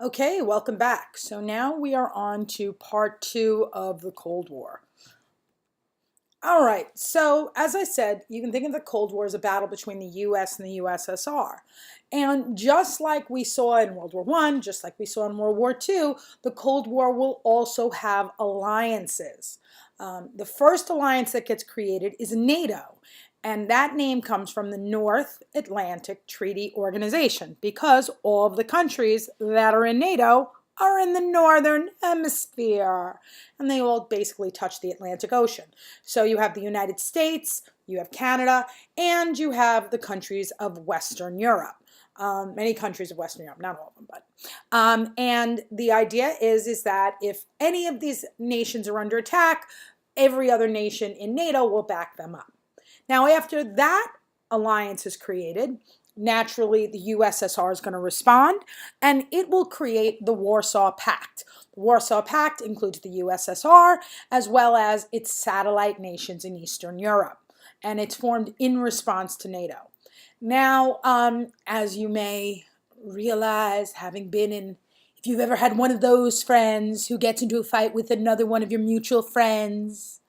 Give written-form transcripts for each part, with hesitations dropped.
Okay, welcome back. So now we are on to part two of the Cold War. All right, so as I said, you can think of the Cold War as a battle between the US and the USSR. And just like we saw in World War I, just like we saw in World War II, the Cold War will also have alliances. The first alliance that gets created is NATO. And that name comes from the North Atlantic Treaty Organization because all of the countries that are in NATO are in the Northern Hemisphere. And they all basically touch the Atlantic Ocean. So you have the United States, you have Canada, and you have the countries of Western Europe. Many countries of Western Europe, not all of them, but and the idea is that if any of these nations are under attack, every other nation in NATO will back them up. Now, after that alliance is created, naturally the USSR is going to respond, and it will create the Warsaw Pact. The Warsaw Pact includes the USSR as well as its satellite nations in Eastern Europe, and it's formed in response to NATO. Now, as you may realize, having been in, if you've ever had one of those friends who gets into a fight with another one of your mutual friends,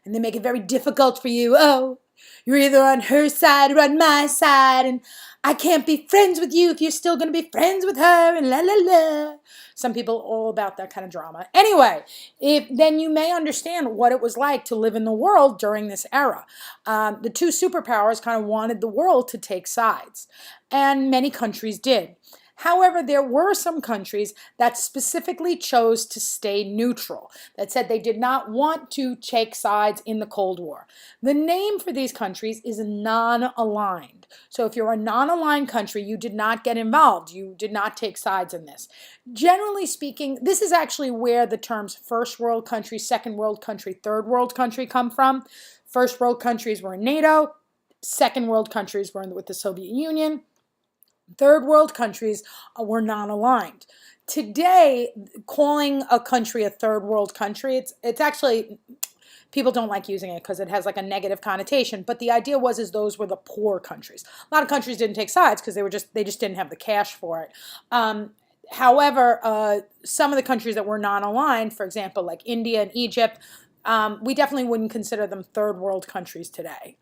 and they make it very difficult for you, oh, you're either on her side or on my side, and I can't be friends with you if you're still going to be friends with her, and la la la. Some people are all about that kind of drama. Anyway, then you may understand what it was like to live in the world during this era. The two superpowers kind of wanted the world to take sides, and many countries did. However, there were some countries that specifically chose to stay neutral, that said they did not want to take sides in the Cold War. The name for these countries is non-aligned. So if you're a non-aligned country, you did not get involved. You did not take sides in this. Generally speaking, this is actually where the terms first world country, second world country, third world country come from. First world countries were in NATO. Second world countries were with the Soviet Union. Third world countries were non-aligned. Today, calling a country a third world country, it's actually, people don't like using it because it has like a negative connotation, but the idea is those were the poor countries. A lot of countries didn't take sides because they just didn't have the cash for it. However, some of the countries that were non-aligned, for example, like India and Egypt, we definitely wouldn't consider them third world countries today.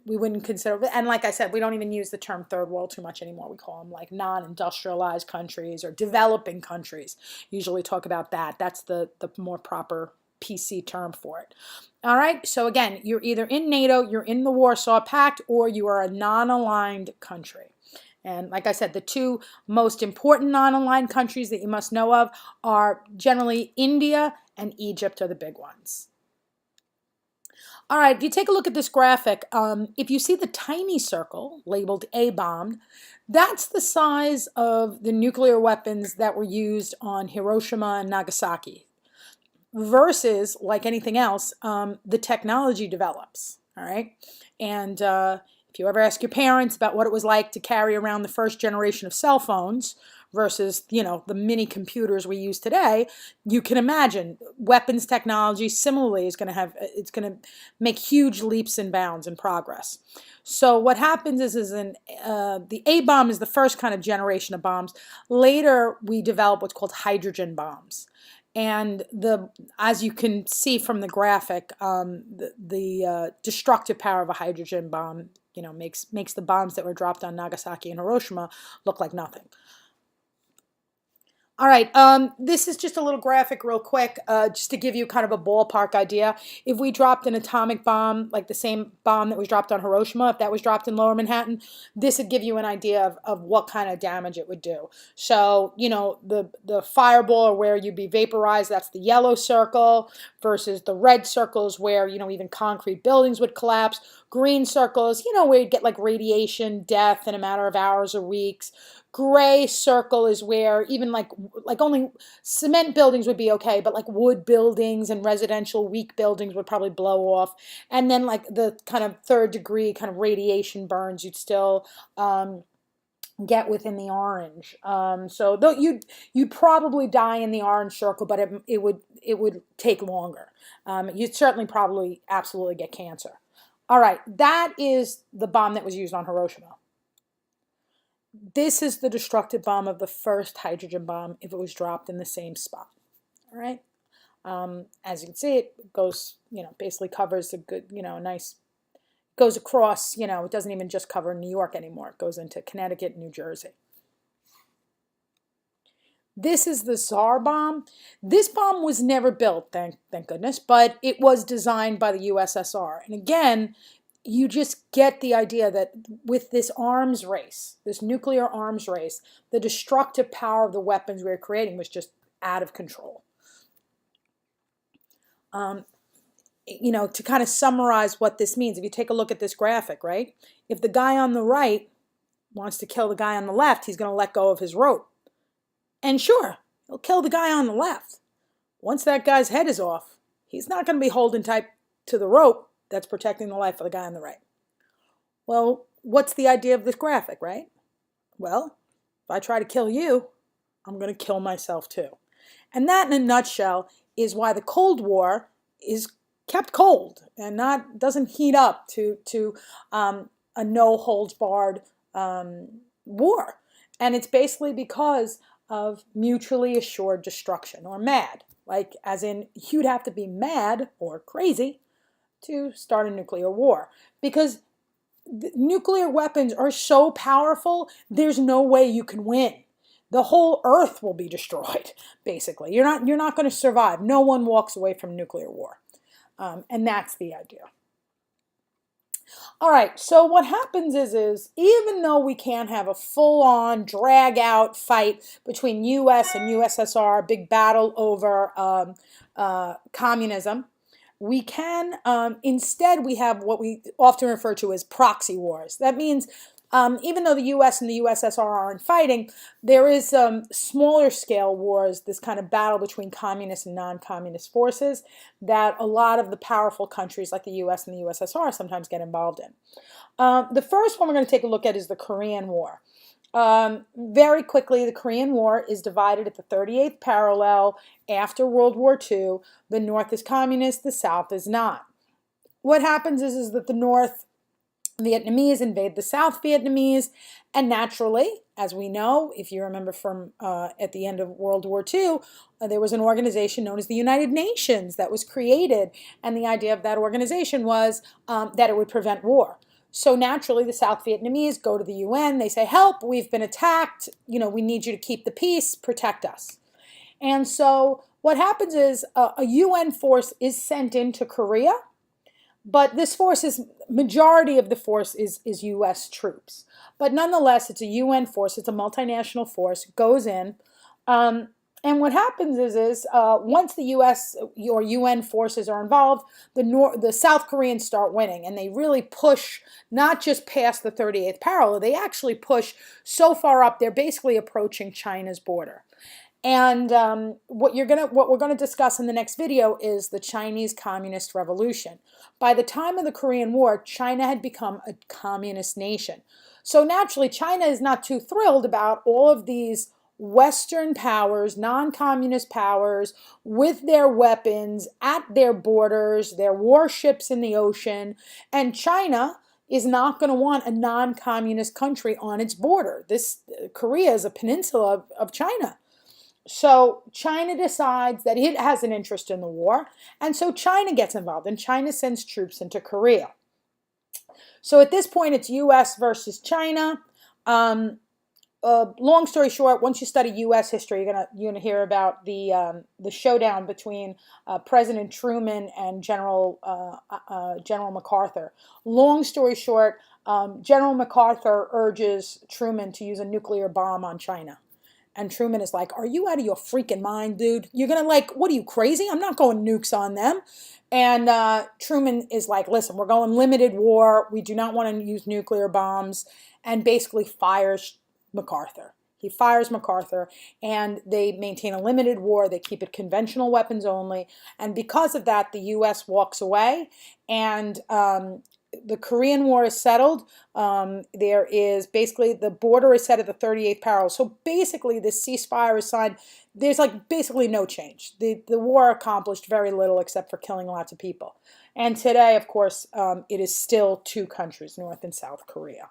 We wouldn't consider, and like I said, we don't even use the term third world too much anymore. We call them like non-industrialized countries or developing countries. Usually talk about that. That's the more proper PC term for it. All right, so again, you're either in NATO, you're in the Warsaw Pact, or you are a non-aligned country. And like I said, the two most important non-aligned countries that you must know of are generally India and Egypt are the big ones. All right, if you take a look at this graphic, if you see the tiny circle labeled ABomb, that's the size of the nuclear weapons that were used on Hiroshima and Nagasaki. Versus, like anything else, the technology develops, all right? And if you ever ask your parents about what it was like to carry around the first generation of cell phones versus, the mini computers we use today, you can imagine weapons technology similarly is going to make huge leaps and bounds in progress. So what happens is the A-bomb is the first kind of generation of bombs. Later, we develop what's called hydrogen bombs. And as you can see from the graphic, the destructive power of a hydrogen bomb, makes the bombs that were dropped on Nagasaki and Hiroshima look like nothing. All right, this is just a little graphic real quick, just to give you kind of a ballpark idea. If we dropped an atomic bomb, like the same bomb that was dropped on Hiroshima, if that was dropped in Lower Manhattan, this would give you an idea of what kind of damage it would do. So, the fireball or where you'd be vaporized, that's the yellow circle, versus the red circles where, even concrete buildings would collapse. Green circles, where you'd get like radiation, death in a matter of hours or weeks. Gray circle is where even like only cement buildings would be okay, but like wood buildings and residential weak buildings would probably blow off. And then like the kind of third degree kind of radiation burns, you'd still get within the orange. So though you'd probably die in the orange circle, but it would take longer. You'd certainly probably absolutely get cancer. All right, that is the bomb that was used on Hiroshima. this is the destructive bomb of the first hydrogen bomb if it was dropped in the same spot. All right. As you can see, it goes, basically covers a good, nice, goes across, it doesn't even just cover New York anymore. It goes into Connecticut, New Jersey. This is the Tsar Bomb. This bomb was never built, thank goodness, but it was designed by the USSR. And again, you just get the idea that with this arms race, this nuclear arms race, the destructive power of the weapons we were creating was just out of control. To kind of summarize what this means, if you take a look at this graphic, right? If the guy on the right wants to kill the guy on the left, he's going to let go of his rope. And sure, he'll kill the guy on the left. Once that guy's head is off, he's not going to be holding tight to the rope that's protecting the life of the guy on the right. Well, what's the idea of this graphic, right? Well, if I try to kill you, I'm going to kill myself too. And that, in a nutshell, is why the Cold War is kept cold and doesn't heat up to a no-holds-barred war. And it's basically because of mutually assured destruction, or MAD. Like, as in, you'd have to be mad or crazy to start a nuclear war. Because nuclear weapons are so powerful, there's no way you can win. The whole earth will be destroyed, basically. You're not going to survive. No one walks away from nuclear war. And that's the idea. All right, so what happens is even though we can't have a full-on, drag-out fight between U.S. and USSR, a big battle over communism, we can, instead we have what we often refer to as proxy wars. That means even though the U.S. and the USSR aren't fighting, there is smaller scale wars, this kind of battle between communist and non-communist forces that a lot of the powerful countries like the U.S. and the USSR sometimes get involved in. The first one we're going to take a look at is the Korean War. Very quickly, the Korean War is divided at the 38th parallel after World War II. The North is communist, the South is not. What happens is that the North Vietnamese invade the South Vietnamese, and naturally, as we know, if you remember from at the end of World War II, there was an organization known as the United Nations that was created, and the idea of that organization was that it would prevent war. So naturally, the South Vietnamese go to the UN, they say, help, we've been attacked, we need you to keep the peace, protect us. And so what happens is a UN force is sent into Korea, but this force majority of the force is U.S. troops. But nonetheless, it's a UN force, it's a multinational force, goes in. And what happens is once the U.S. or UN forces are involved, the South Koreans start winning. And they really push not just past the 38th parallel, they actually push so far up, they're basically approaching China's border. And what we're going to discuss in the next video is the Chinese Communist Revolution. By the time of the Korean War, China had become a communist nation. So naturally, China is not too thrilled about all of these Western powers, non-communist powers, with their weapons at their borders, their warships in the ocean, and China is not going to want a non-communist country on its border. Korea is a peninsula of China. So China decides that it has an interest in the war, and so China gets involved, and China sends troops into Korea. So at this point, it's U.S. versus China. Long story short, once you study U.S. history, you're gonna hear about the showdown between President Truman and General MacArthur. Long story short, General MacArthur urges Truman to use a nuclear bomb on China. And Truman is like, are you out of your freaking mind, dude? You're going to what are you, crazy? I'm not going nukes on them. And Truman is like, listen, we're going limited war. We do not want to use nuclear bombs. And basically fires MacArthur. He fires MacArthur, and they maintain a limited war. They keep it conventional weapons only. And because of that, the U.S. walks away, and the Korean War is settled. There is basically, the border is set at the 38th parallel. So basically, the ceasefire is signed. There's basically no change. The war accomplished very little except for killing lots of people. And today, of course, it is still two countries, North and South Korea.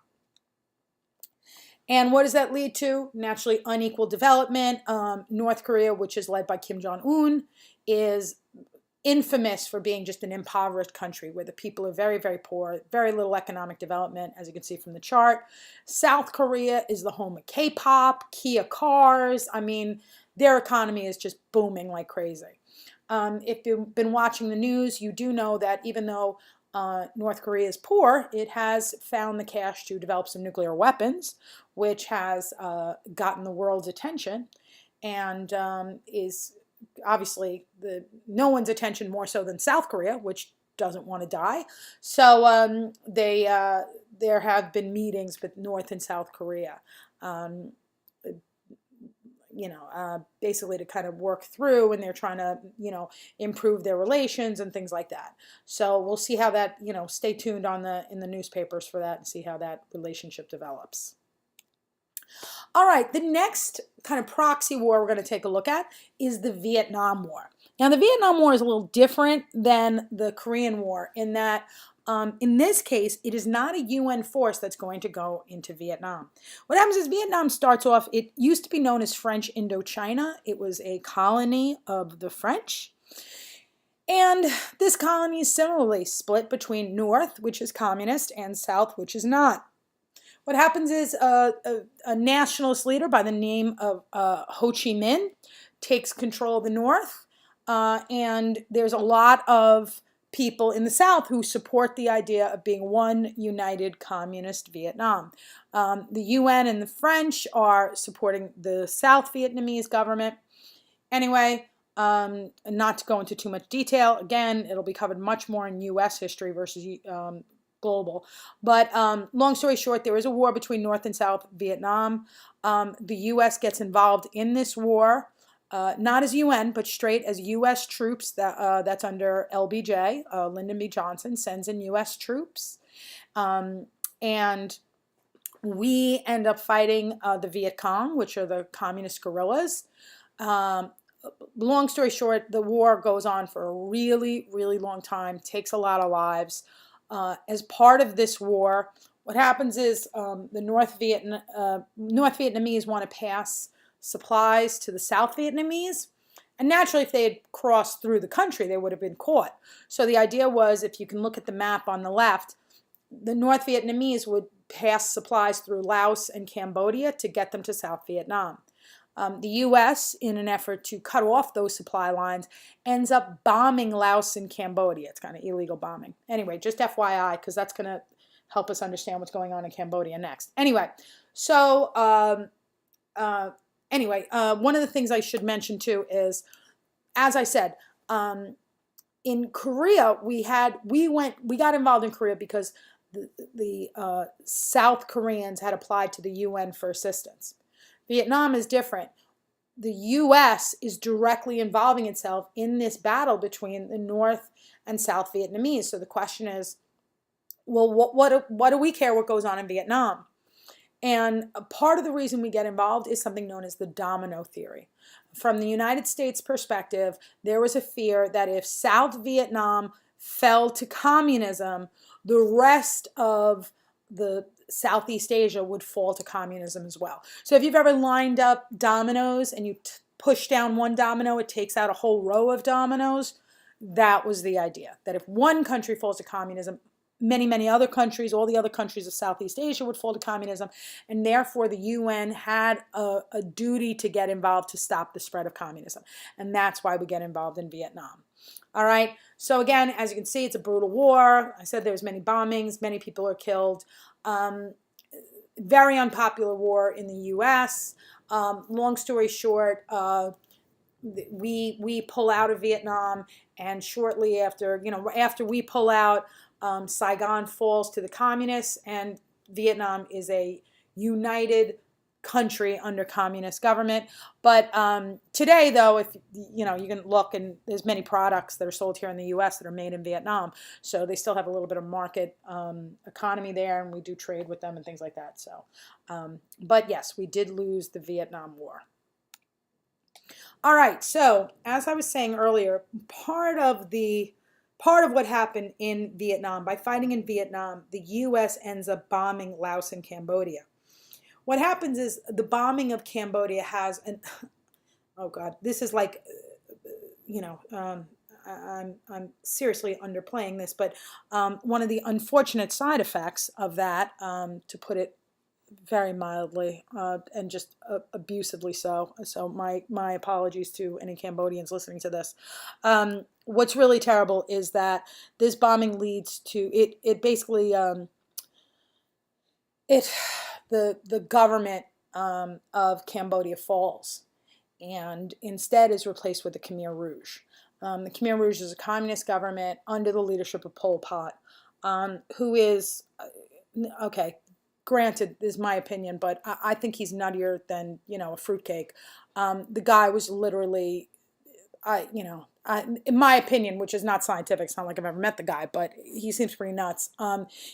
And what does that lead to? Naturally, unequal development. North Korea, which is led by Kim Jong-un, is infamous for being just an impoverished country where the people are very, very poor, very little economic development, as you can see from the chart. South Korea is the home of K-pop, Kia cars. I mean, their economy is just booming like crazy. If you've been watching the news, you do know that even though North Korea is poor, it has found the cash to develop some nuclear weapons, which has gotten the world's attention and is obviously no one's attention more so than South Korea, which doesn't want to die. So there have been meetings with North and South Korea, basically to kind of work through, and they're trying to, improve their relations and things like that. So we'll see how that, stay tuned in the newspapers for that and see how that relationship develops. All right, the next kind of proxy war we're going to take a look at is the Vietnam War. Now, the Vietnam War is a little different than the Korean War in that in this case, it is not a UN force that's going to go into Vietnam. What happens is Vietnam starts off, it used to be known as French Indochina. It was a colony of the French. And this colony is similarly split between North, which is communist, and South, which is not. What happens is a nationalist leader by the name of Ho Chi Minh takes control of the North, and there's a lot of people in the South who support the idea of being one united communist Vietnam. The UN and the French are supporting the South Vietnamese government. Anyway, not to go into too much detail, again, it'll be covered much more in US history versus global. But long story short, there is a war between North and South Vietnam. The U.S. gets involved in this war, not as UN, but straight as U.S. troops. That's under LBJ. Lyndon B. Johnson sends in U.S. troops. And we end up fighting the Viet Cong, which are the communist guerrillas. Long story short, the war goes on for a really, really long time, takes a lot of lives. As part of this war, what happens is the North Vietnamese want to pass supplies to the South Vietnamese. And naturally, if they had crossed through the country, they would have been caught. So the idea was, if you can look at the map on the left, the North Vietnamese would pass supplies through Laos and Cambodia to get them to South Vietnam. The U.S., in an effort to cut off those supply lines, ends up bombing Laos and Cambodia. It's kind of illegal bombing. Anyway, just FYI, because that's going to help us understand what's going on in Cambodia next. Anyway, so one of the things I should mention too is, as I said, in Korea, we got involved in Korea because the South Koreans had applied to the UN for assistance. Vietnam is different. The U.S. is directly involving itself in this battle between the North and South Vietnamese. So the question is, well, what do we care what goes on in Vietnam? And a part of the reason we get involved is something known as the domino theory. From the United States perspective, there was a fear that if South Vietnam fell to communism, the rest of the Southeast Asia would fall to communism as well. So if you've ever lined up dominoes and you push down one domino, it takes out a whole row of dominoes. That was the idea, that if one country falls to communism, many, many other countries, all the other countries of Southeast Asia would fall to communism, and therefore the UN had a duty to get involved to stop the spread of communism. And that's why we get involved in Vietnam. All right, so again, as you can see, it's a brutal war. I said there's many bombings, many people are killed. Very unpopular war in the U.S. Long story short, we pull out of Vietnam, and shortly after, after we pull out, Saigon falls to the communists, and Vietnam is a united country under communist government. But today, though, if you can look, and there's many products that are sold here in the U.S. that are made in Vietnam, so they still have a little bit of market economy there, and we do trade with them and things like that. So, but yes, we did lose the Vietnam War. All right, so as I was saying earlier, part of what happened in Vietnam, by fighting in Vietnam, the U.S. ends up bombing Laos and Cambodia. what happens is the bombing of Cambodia has an, oh God, this is like, you know, I'm seriously underplaying this, but one of the unfortunate side effects of that, to put it very mildly, and just abusively so. So my apologies to any Cambodians listening to this. What's really terrible is that this bombing leads to it. It basically it the government of Cambodia falls, and instead is replaced with the Khmer Rouge. The Khmer Rouge is a communist government under the leadership of Pol Pot, who is, okay, granted, this is my opinion, but I think he's nuttier than, you know, a fruitcake. The guy was literally, in my opinion, which is not scientific, it's not like I've ever met the guy, but he seems pretty nuts.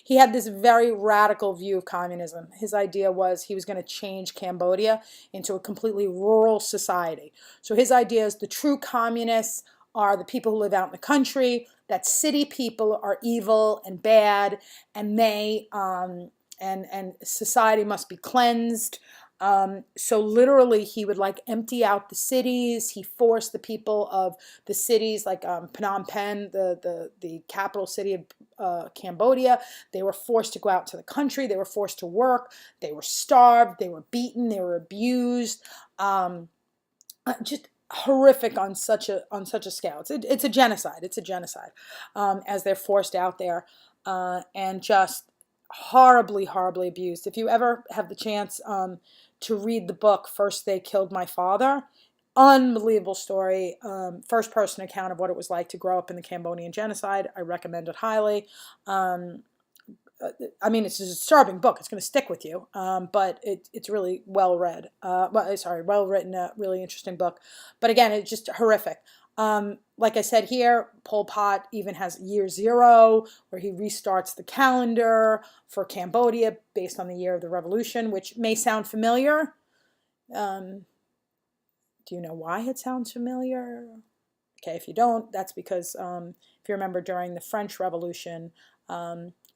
He had this very radical view of communism. His idea was he was going to change Cambodia into a completely rural society. So his idea is the true communists are the people who live out in the country, that city people are evil and bad, and they and society must be cleansed. So literally he would like empty out the cities. He forced the people of the cities like Phnom Penh, the capital city of Cambodia. They were forced to go out to the country. They were forced to work. They were starved. They were beaten. They were abused. Just horrific on such a scale. It's a genocide. It's a genocide, as they're forced out there, and just horribly abused. If you ever have the chance to read the book First They Killed My Father, unbelievable story, first person account of what it was like to grow up in the Cambodian genocide. I recommend it highly. I mean, it's a disturbing book. It's going to stick with you, but it's really well read. Well written, really interesting book. But again, it's just horrific. Like I said here, Pol Pot even has year zero, where he restarts the calendar for Cambodia based on the year of the revolution, which may sound familiar. Do you know why it sounds familiar? Okay, if you don't, that's because if you remember during the French Revolution,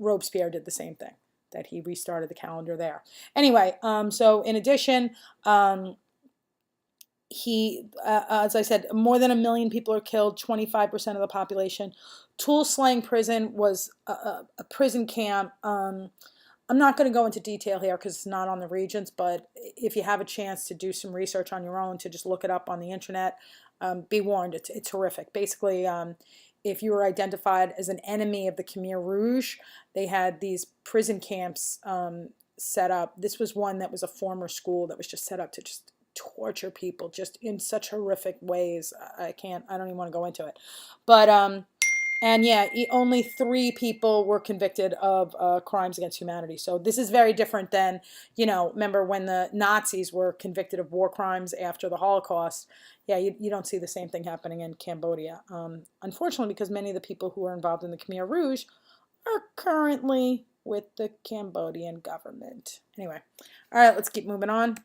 Robespierre did the same thing, that he restarted the calendar there. Anyway, so in addition, as I said, more than 1 million people are killed, 25% of the population. Tuol Sleng prison was a prison camp. I'm not going to go into detail here because it's not on the Regents, but if you have a chance to do some research on your own, to just look it up on the internet, be warned, it's horrific. Basically, if you were identified as an enemy of the Khmer Rouge, they had these prison camps set up. This was one that was a former school that was just set up to just torture people just in such horrific ways. I don't even want to go into it. But and yeah, only 3 people were convicted of crimes against humanity. So this is very different than, you know, remember when the Nazis were convicted of war crimes after the Holocaust. Yeah, you don't see the same thing happening in Cambodia. Unfortunately, because many of the people who are involved in the Khmer Rouge are currently with the Cambodian government. Anyway, all right, let's keep moving on.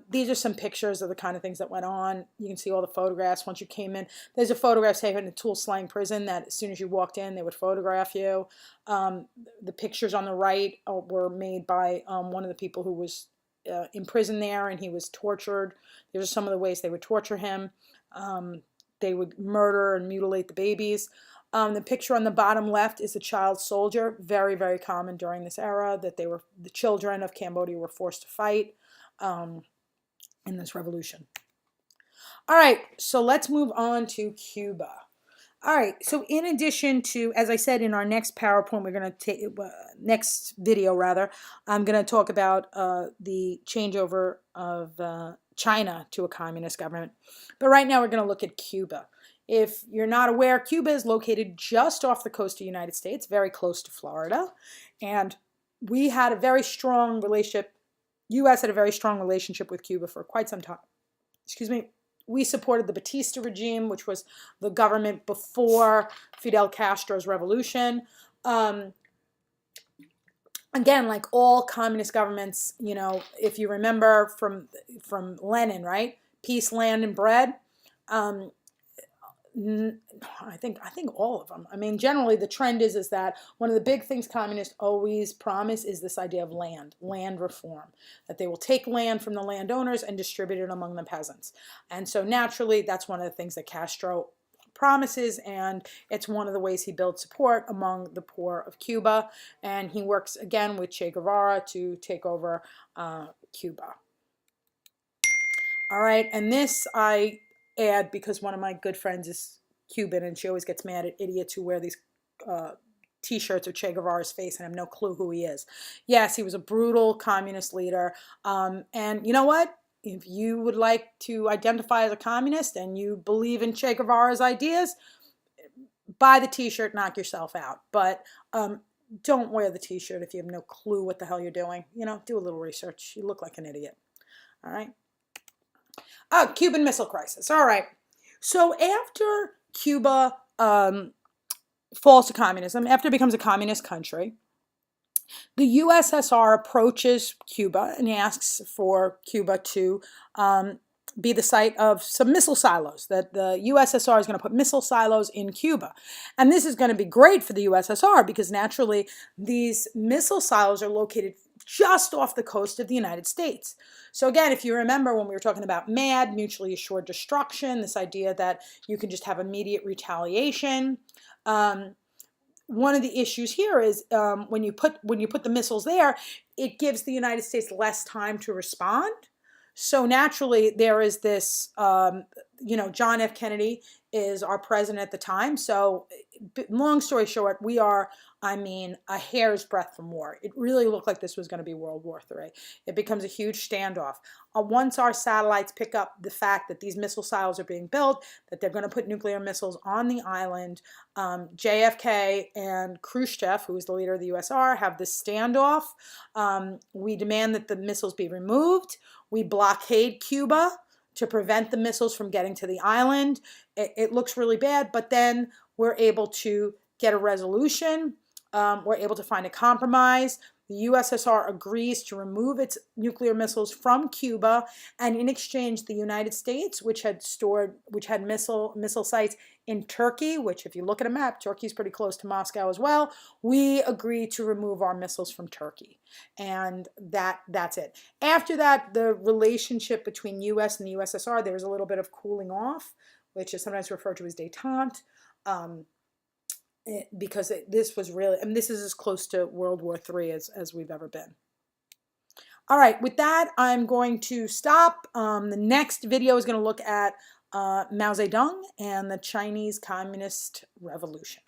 These are some pictures of the kind of things that went on. You can see all the photographs once you came in. There's a photograph taken in Tuol Sleng prison that as soon as you walked in, they would photograph you. The pictures on the right were made by one of the people who was in prison there, and he was tortured. These are some of the ways they would torture him. They would murder and mutilate the babies. The picture on the bottom left is a child soldier. Very, very common during this era, that the children of Cambodia were forced to fight in this revolution. All right, so let's move on to Cuba. All right, so in addition to, as I said in our next PowerPoint, we're going to take, next video rather, I'm going to talk about the changeover of China to a communist government. But right now we're going to look at Cuba. If you're not aware, Cuba is located just off the coast of the United States, very close to Florida. And we had a very strong relationship. U.S. had a very strong relationship with Cuba for quite some time. Excuse me. We supported the Batista regime, which was the government before Fidel Castro's revolution. Again, like all communist governments, you know, if you remember from Lenin, right? Peace, land, and bread. I think all of them. I mean, generally the trend is that one of the big things communists always promise is this idea of land reform, that they will take land from the landowners and distribute it among the peasants. And so naturally, that's one of the things that Castro promises, and it's one of the ways he builds support among the poor of Cuba. And he works again with Che Guevara to take over Cuba. All right, and this I add because one of my good friends is Cuban, and she always gets mad at idiots who wear these T-shirts with Che Guevara's face and have no clue who he is. Yes, he was a brutal communist leader, and you know what? If you would like to identify as a communist and you believe in Che Guevara's ideas, buy the T-shirt, knock yourself out. But don't wear the T-shirt if you have no clue what the hell you're doing. You know, do a little research. You look like an idiot. All right. Oh, Cuban Missile Crisis. All right. So after Cuba falls to communism, after it becomes a communist country, the USSR approaches Cuba and asks for Cuba to be the site of some missile silos, that the USSR is going to put missile silos in Cuba. And this is going to be great for the USSR because naturally these missile silos are located just off the coast of the United States. So again, if you remember when we were talking about MAD, mutually assured destruction, this idea that you can just have immediate retaliation, one of the issues here is when you put the missiles there, it gives the United States less time to respond. So naturally, there is this, John F. Kennedy is our president at the time. So long story short, we are, a hair's breadth from war. It really looked like this was going to be World War III. It becomes a huge standoff. Once our satellites pick up the fact that these missile silos are being built, that they're going to put nuclear missiles on the island, JFK and Khrushchev, who is the leader of the USSR, have this standoff. We demand that the missiles be removed. We blockade Cuba to prevent the missiles from getting to the island. It looks really bad, but then we're able to get a resolution. We're able to find a compromise. The USSR agrees to remove its nuclear missiles from Cuba, and in exchange, the United States, which had missile sites in Turkey, which if you look at a map, Turkey's pretty close to Moscow as well, we agreed to remove our missiles from Turkey. And that's it. After that, the relationship between US and the USSR, there was a little bit of cooling off, which is sometimes referred to as détente. Because this was really, this is as close to World War III as we've ever been. All right, with that, I'm going to stop. The next video is going to look at Mao Zedong and the Chinese Communist Revolution.